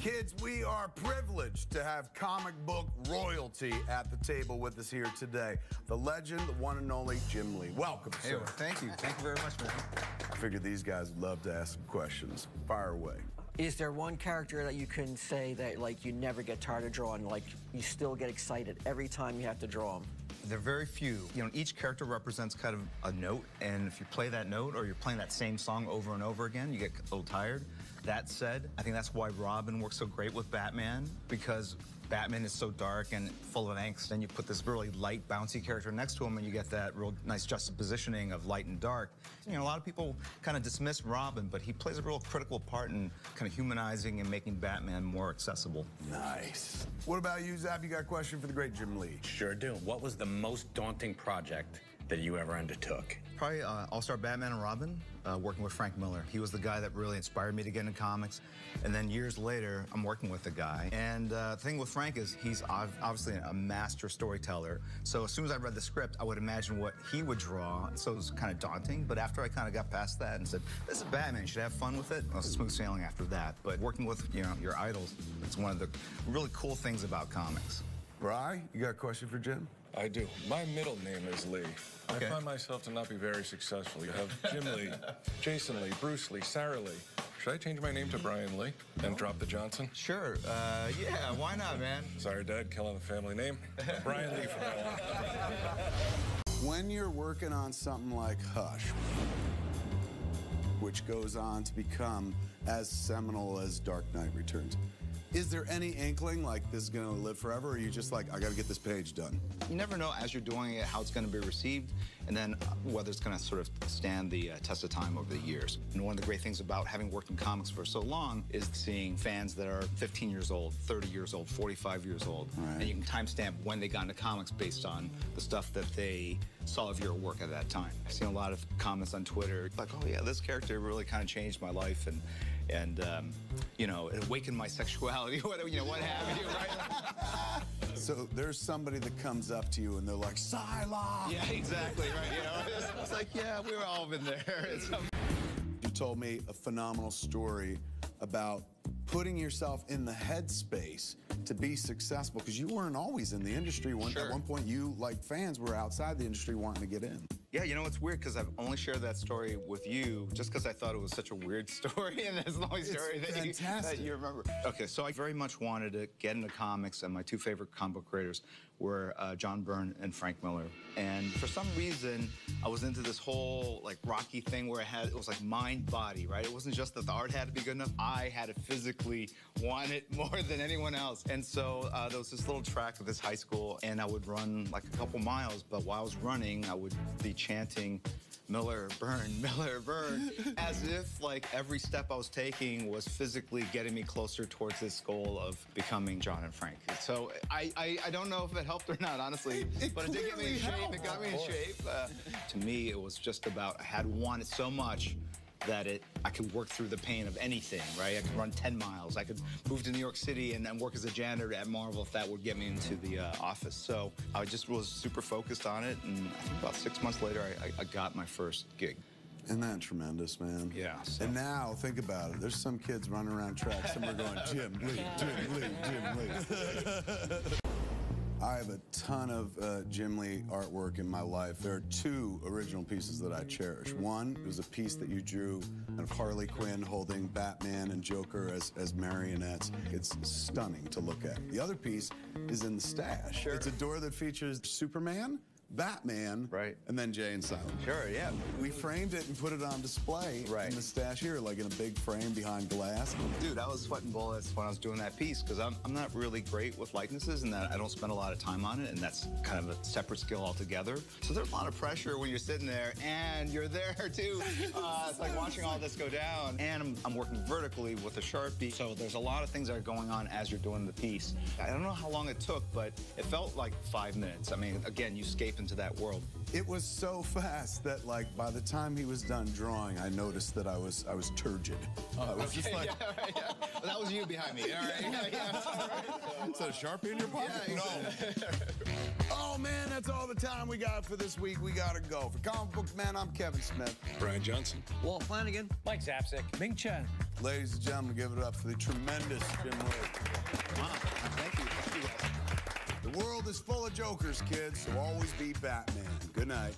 Kids, we are privileged to have comic book royalty at the table with us here today. The legend, the one and only Jim Lee. Welcome, sir. Hey, thank you. Thank you very much, man. I figured these guys would love to ask some questions. Fire away. Is there one character that you can say that, like, you never get tired of drawing, like, you still get excited every time you have to draw them? There are very few. You know, each character represents kind of a note, and if you play that note or you're playing that same song over and over again, you get a little tired. That said, I think that's why Robin works so great with Batman, because Batman is so dark and full of angst, and you put this really light, bouncy character next to him, and you get that real nice juxtapositioning of light and dark. You know, a lot of people kind of dismiss Robin, but he plays a real critical part in kind of humanizing and making Batman more accessible. Nice. What about you, Zap? You got a question for the great Jim Lee? Sure do. What was the most daunting project that you ever undertook? Probably All-Star Batman and Robin, working with Frank Miller. He was the guy that really inspired me to get into comics. And then years later, I'm working with the guy. And the thing with Frank is he's obviously a master storyteller. So as soon as I read the script, I would imagine what he would draw. So it was kind of daunting. But after I kind of got past that and said, this is Batman, you should have fun with it, well, smooth sailing after that. But working with, you know, your idols, it's one of the really cool things about comics. Bri, you got a question for Jim? I do. My middle name is Lee. Okay. I find myself to not be very successful. You have Jim Lee, Jason Lee, Bruce Lee, Sarah Lee. Should I change my name to Brian Lee and drop the Johnson? Sure. Yeah, why not, man? Sorry, Dad, killing the family name. Brian Lee from now on. When you're working on something like Hush, which goes on to become as seminal as Dark Knight Returns, is there any inkling like this is going to live forever, or are you just like, I got to get this page done? You never know as you're doing it how it's going to be received, and then whether it's going to sort of stand the test of time over the years. And one of the great things about having worked in comics for so long is seeing fans that are 15 years old, 30 years old, 45 years old, right. And you can timestamp when they got into comics based on the stuff that they saw of your work at that time. I've seen a lot of comments on Twitter like, oh yeah, this character really kind of changed my life, and you know, it awakened my sexuality, whatever, you know, what have you, right? So there's somebody that comes up to you and they're like, Psylocke! Yeah, exactly, right, you know? It's like, yeah, we've all been there. You told me a phenomenal story about putting yourself in the headspace to be successful, because you weren't always in the industry. Sure. At one point, you, like fans, were outside the industry wanting to get in. Yeah, you know, it's weird because I've only shared that story with you just because I thought it was such a weird story, and it's the only story that you remember. Okay, so I very much wanted to get into comics, and my two favorite comic book creators were John Byrne and Frank Miller. And for some reason, I was into this whole, like, Rocky thing where it was like mind-body, right? It wasn't just that the art had to be good enough. I had to physically want it more than anyone else. And so there was this little track at this high school, and I would run like a couple miles, but while I was running, I would be chanting, Miller, Byrne, as if like every step I was taking was physically getting me closer towards this goal of becoming John and Frank. So I don't know if it helped or not, honestly, but it did get me in shape. It got me in shape. To me, it was just about, I had wanted so much that I could work through the pain of anything, right? I could run 10 miles. I could move to New York City and work as a janitor at Marvel if that would get me into the office. So I just was super focused on it, and I think about 6 months later, I got my first gig. Isn't that tremendous, man? Yeah. So. And now, think about it. There's some kids running around tracks, and we're going, Jim Lee, Jim Lee, Jim Lee. I have a ton of Jim Lee artwork in my life. There are two original pieces that I cherish. One was a piece that you drew of Harley Quinn holding Batman and Joker as marionettes. It's stunning to look at. The other piece is in the stash. Sure. It's a door that features Superman, Batman, right, and then Jay and Silent. Sure, yeah. We framed it and put it on display right in the stash here, like in a big frame behind glass. Dude, I was sweating bullets when I was doing that piece because I'm not really great with likenesses, and that I don't spend a lot of time on it, and that's kind of a separate skill altogether. So there's a lot of pressure when you're sitting there and you're there too. It's like watching all this go down, and I'm working vertically with a Sharpie, so there's a lot of things that are going on as you're doing the piece. I don't know how long it took, but it felt like 5 minutes. I mean, again, you escape into that world. It was so fast that, like, by the time he was done drawing, I noticed that I was turgid. Oh, I was just like, yeah, right, yeah. Well, that was you behind me. All right. Yeah. Is that a Sharpie in your pocket? Yeah, exactly. No. Oh, man, that's all the time we got for this week. We got to go. For Comic Book Man, I'm Kevin Smith. Brian Johnson. Walt Flanagan. Mike Zapsik. Ming Chen. Ladies and gentlemen, give it up for the tremendous Jim Lee. Thank you guys. The world is full of jokers, kids, so always be Batman. Good night.